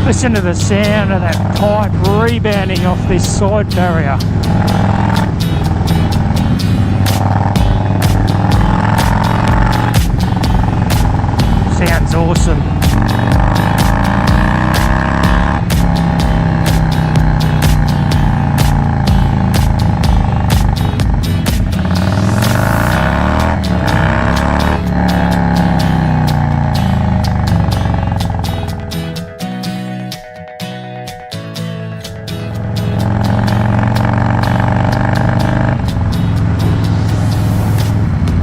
Listen to the sound of that pipe rebounding off this side barrier. Sounds awesome.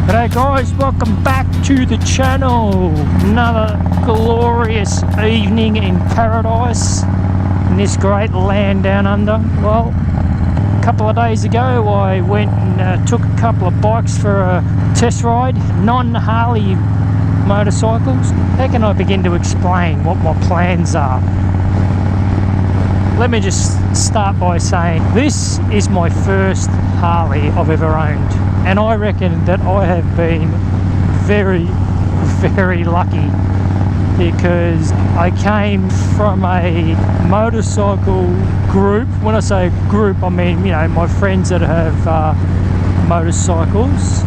G'day guys, welcome back to the channel. Another glorious evening in paradise in this great land down under. Well, a couple of days ago I went and took a couple of bikes for a test ride, non-Harley motorcycles. How can I begin to explain what my plans are? Let me just start by saying this is my first Harley I've ever owned, and I reckon that I have been very, very lucky because I came from a motorcycle group. When I say group, I mean, you know, my friends that have motorcycles,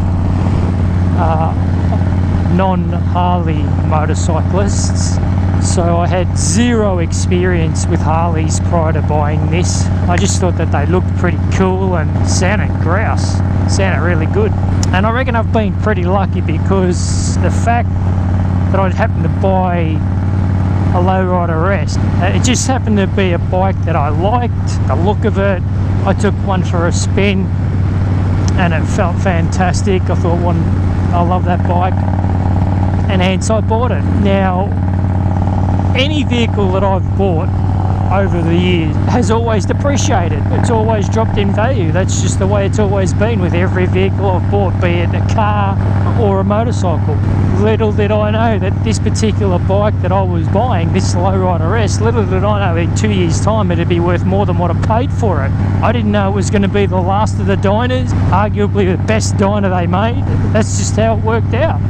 non-Harley motorcyclists. So I had zero experience with Harleys prior to buying this. I just thought that they looked pretty cool and sounded grouse, sounded really good. And I reckon I've been pretty lucky because the fact that I happened to buy a lowrider rest, it just happened to be a bike that I liked, the look of it. I took one for a spin and it felt fantastic. I thought, I love that bike, and hence I bought it. Now, any vehicle that I've bought over the years has always depreciated. It's always dropped in value. That's just the way it's always been with every vehicle I've bought, be it a car or a motorcycle. Little did I know that this particular bike that I was buying, this lowrider S, little did I know in 2 years' time it'd be worth more than what I paid for it. I didn't know it was going to be the last of the Dynas, arguably the best Dyna they made. That's just how it worked out.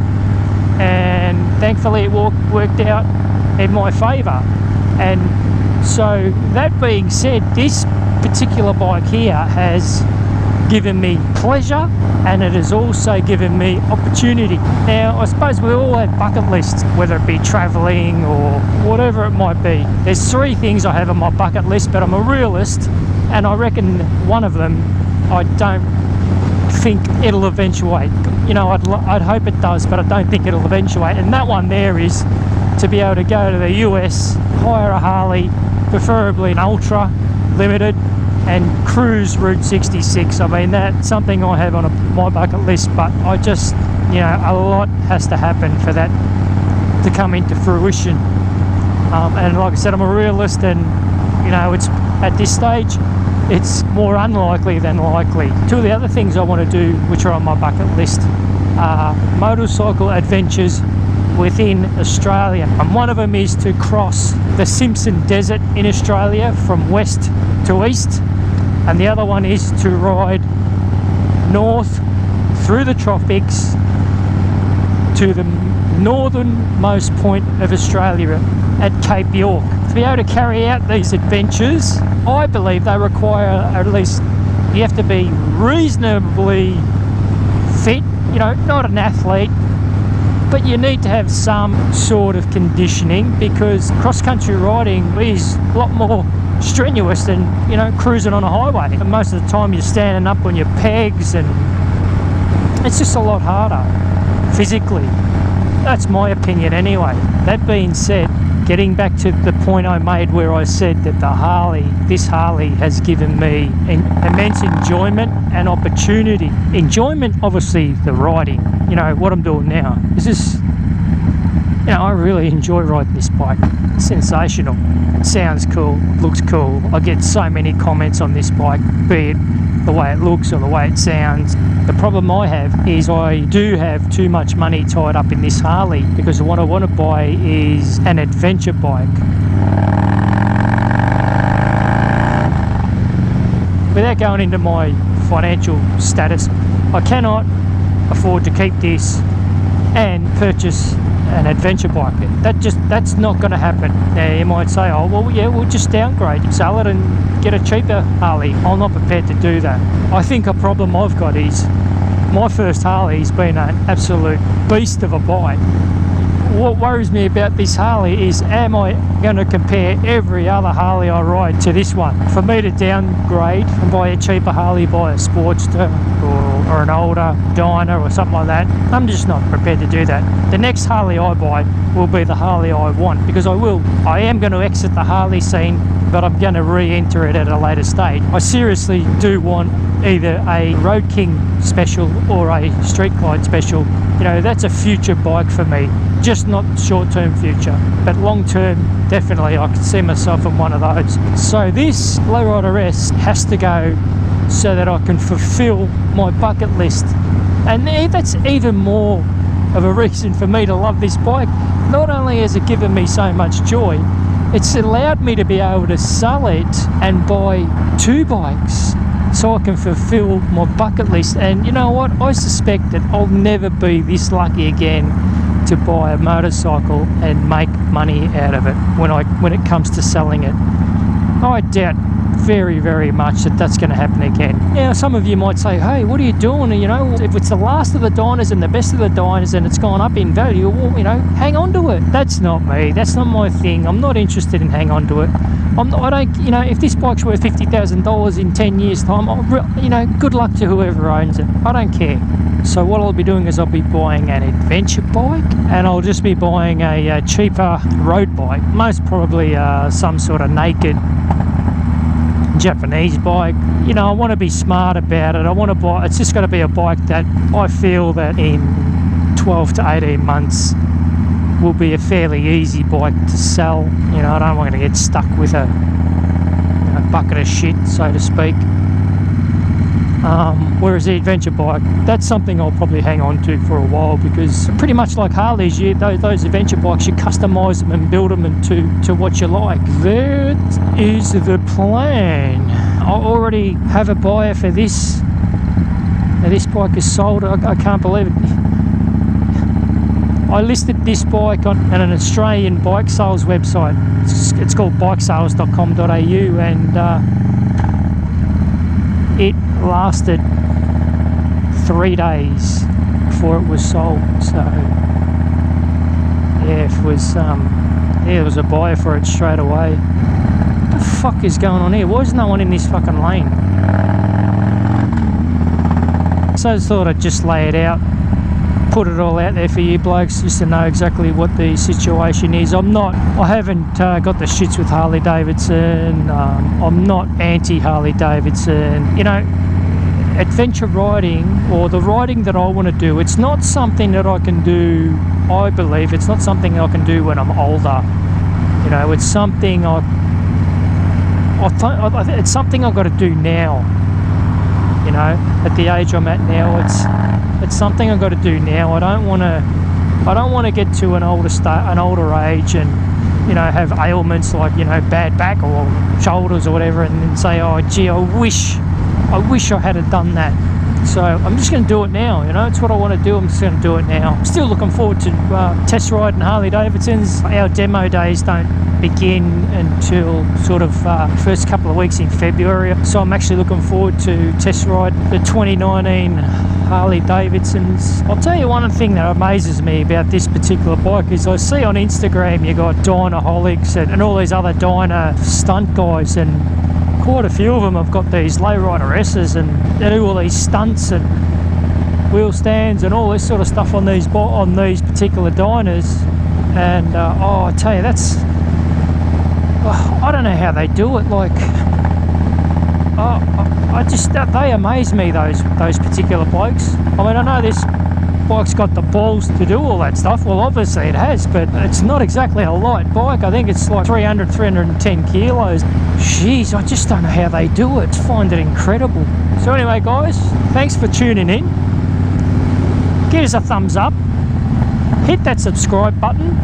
And thankfully it worked out in my favour. And so that being said, this particular bike here has given me pleasure, and it has also given me opportunity. Now I suppose we all have bucket lists, whether it be travelling or whatever it might be. There's three things I have on my bucket list, but I'm a realist, and I reckon one of them I don't think it'll eventuate. You know, I'd hope it does, but I don't think it'll eventuate. And that one there is to be able to go to the US, hire a Harley, preferably an Ultra Limited, and cruise Route 66. I mean, that's something I have on my bucket list, but I just, you know, a lot has to happen for that to come into fruition. And like I said, I'm a realist, and, you know, it's at this stage, it's more unlikely than likely. Two of the other things I want to do, which are on my bucket list, are motorcycle adventures within Australia, and one of them is to cross the Simpson Desert in Australia from west to east, and the other one is to ride north through the tropics to the northernmost point of Australia at Cape York. To be able to carry out these adventures, I believe they require, at least you have to be reasonably fit, you know, not an athlete, but you need to have some sort of conditioning, because cross-country riding is a lot more strenuous than, you know, cruising on a highway. And most of the time you're standing up on your pegs, and it's just a lot harder physically. That's my opinion anyway. That being said, getting back to the point I made where I said that this Harley has given me immense enjoyment and opportunity. Enjoyment, obviously, the riding, you know, what I'm doing now. This is, you know, I really enjoy riding this bike. It's sensational. It sounds cool, looks cool. I get so many comments on this bike, be it the way it looks or the way it sounds. The problem I have is I do have too much money tied up in this Harley, because what I want to buy is an adventure bike. Without going into my financial status, I cannot afford to keep this and purchase an adventure bike. That's not going to happen. Now you might say, oh well, yeah, we'll just downgrade, sell it and get a cheaper Harley. I'm not prepared to do that. I think a problem I've got is my first Harley's been an absolute beast of a bike. What worries me about this Harley is, am I going to compare every other Harley I ride to this one? For me to downgrade and buy a cheaper Harley, buy a Sportster or an older Dyna or something like that, I'm just not prepared to do that. The next Harley I buy will be the Harley I want, because I am going to exit the Harley scene, but I'm going to re-enter it at a later stage. I seriously do want either a Road King special or a Street Glide special. You know, that's a future bike for me, just not short-term future, but long-term, definitely I can see myself in one of those. So this Lowrider S has to go so that I can fulfill my bucket list, and that's even more of a reason for me to love this bike. Not only has it given me so much joy, it's allowed me to be able to sell it and buy two bikes so I can fulfill my bucket list. And you know what, I suspect that I'll never be this lucky again to buy a motorcycle and make money out of it when it comes to selling it. I doubt very, very much that that's going to happen again. Now, some of you might say, hey, what are you doing? You know, if it's the last of the Dynas and the best of the Dynas and it's gone up in value, well, you know, hang on to it. That's not me. That's not my thing. I'm not interested in hang on to it. I don't, you know, if this bike's worth $50,000 in 10 years time, you know, good luck to whoever owns it. I don't care. So what I'll be doing is I'll be buying an adventure bike, and I'll just be buying a cheaper road bike, most probably some sort of naked Japanese bike. You know, I want to be smart about it. I want to buy, it's just got to be a bike that I feel that in 12 to 18 months will be a fairly easy bike to sell. You know, I don't want to get stuck with a bucket of shit, so to speak. Whereas the adventure bike, that's something I'll probably hang on to for a while, because pretty much like Harleys, those adventure bikes, you customise them and build them to what you like. That is the plan. I already have a buyer for this. Now this bike is sold. I can't believe it. I listed this bike on an Australian bike sales website. It's called bikesales.com.au, and it lasted 3 days before it was sold. So yeah, there was a buyer for it straight away. What the fuck is going on here? Why is no one in this fucking lane? So I thought I'd just lay it out, put it all out there for you blokes, just to know exactly what the situation is. I haven't got the shits with Harley Davidson. I'm not anti Harley Davidson. You know, adventure riding, or the riding that I want to do, it's not something that I can do, I believe, it's not something I can do when I'm older. You know, it's something it's something I've got to do now. You know, at the age I'm at now, it's something I've got to do now. I don't want to get to an older age and, you know, have ailments like, you know, bad back or shoulders or whatever, and then say, oh gee, I wish I had done that. So I'm just going to do it now. You know, it's what I want to do. I'm just going to do it now. I'm still looking forward to test riding Harley Davidsons. Our demo days don't begin until sort of first couple of weeks in February, so I'm actually looking forward to test ride the 2019 Harley Davidsons. I'll tell you one thing that amazes me about this particular bike is I see on Instagram you got Dynaholics and all these other Dyna stunt guys, and quite a few of them have got these Lowrider S's, and they do all these stunts and wheel stands and all this sort of stuff on these particular Dynas. And oh, I tell you, I don't know how they do it. Like, they amaze me, those particular blokes. I mean, I know this bike's got the balls to do all that stuff. Well, obviously it has, but it's not exactly a light bike. I think it's like 310 kilos. Jeez, I just don't know how they do it. I find it incredible. So anyway, guys, thanks for tuning in. Give us a thumbs up. Hit that subscribe button.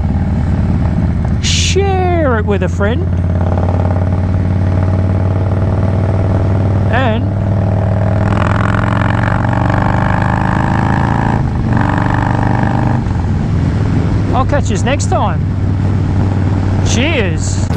Share it with a friend. And I'll catch catch us next time. Cheers.